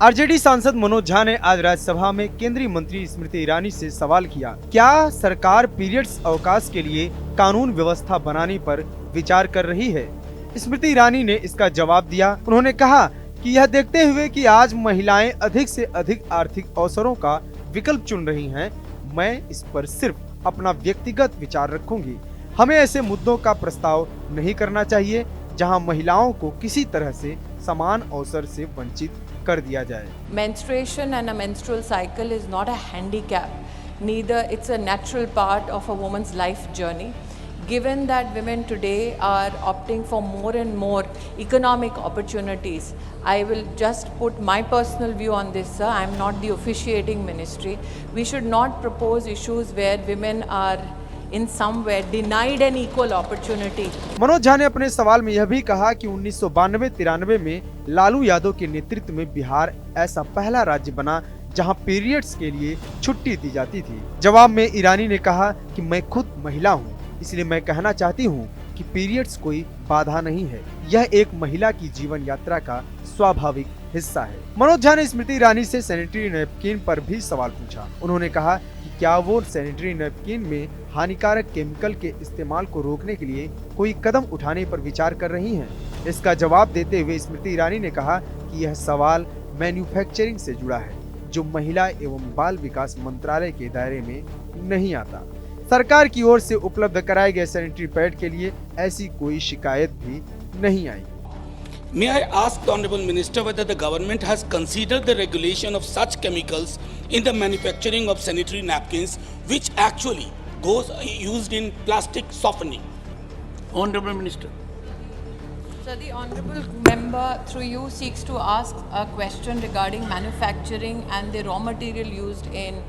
RJD सांसद मनोज झा ने आज राज्यसभा में केंद्रीय मंत्री स्मृति ईरानी से सवाल किया, क्या सरकार पीरियड्स अवकाश के लिए कानून व्यवस्था बनाने पर विचार कर रही है। स्मृति ईरानी ने इसका जवाब दिया। उन्होंने कहा कि यह देखते हुए कि आज महिलाएं अधिक से अधिक आर्थिक अवसरों का विकल्प चुन रही हैं, मैं इस पर सिर्फ अपना व्यक्तिगत विचार रखूंगी। हमें ऐसे मुद्दों का प्रस्ताव नहीं करना चाहिए जहां महिलाओं को किसी तरह से समान अवसर से वंचित कर दिया जाए। Menstruation and a menstrual cycle is not a handicap, neither it's a natural part of a woman's life journey. Given that women today are opting for more and more economic opportunities, I will just put my personal view on this, sir. I am not the officiating ministry. We should not propose issues where women are in some way denied an equal opportunity. Manoj Jha ने अपने सवाल में यह भी कहा कि 1992-93 में लालू यादव के नेतृत्व में बिहार ऐसा पहला राज्य बना जहां पीरियड्स के लिए छुट्टी दी जाती थी। जवाब में ईरानी ने कहा कि मैं खुद महिला हूं, इसलिए मैं कहना चाहती हूं कि पीरियड्स कोई बाधा नहीं है, यह एक महिला की जीवन यात्रा का स्वाभाविक हिस्सा है। मनोज झा ने स्मृति ईरानी से सैनिटरी नैपकिन पर भी सवाल पूछा। उन्होंने कहा कि क्या वो सैनिटरी नैपकिन में हानिकारक केमिकल के इस्तेमाल को रोकने के लिए कोई कदम उठाने पर विचार कर रही हैं। इसका जवाब देते हुए स्मृति ईरानी ने कहा कि यह सवाल मैन्युफैक्चरिंग से जुड़ा है, जो महिला एवं बाल विकास मंत्रालय के दायरे में नहीं आता। सरकार की ओर से उपलब्ध कराए गए सैनिटरी पैड के लिए ऐसी कोई शिकायत भी नहीं आई। May I ask the Honorable Minister whether the government has considered the regulation of such chemicals in the manufacturing of sanitary napkins, which actually goes used in plastic softening? Honorable Minister. So the honourable member through you seeks to ask a question regarding manufacturing and the raw material used in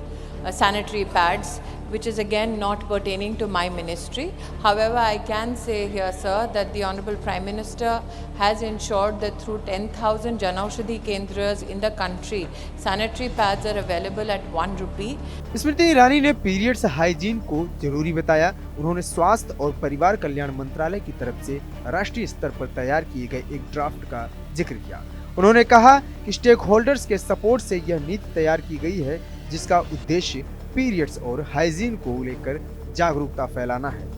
sanitary pads, which is again not pertaining to my ministry. However, I can say here, sir, that the Honourable Prime Minister has ensured that through 10,000 Janaushadhi Kendras in the country, sanitary pads are available at 1 rupee. Smriti Irani ने periods hygiene को जरूरी बताया। उन्होंने स्वास्थ्य और परिवार कल्याण मंत्रालय की तरफ से राष्ट्रीय स्तर पर तैयार किए गए एक ड्राफ्ट का जिक्र किया। उन्होंने कहा कि स्टेक होल्डर्स के सपोर्ट से यह नीति तैयार की गई है, जिसका उद्देश्य पीरियड्स और हाइजीन को लेकर जागरूकता फैलाना है।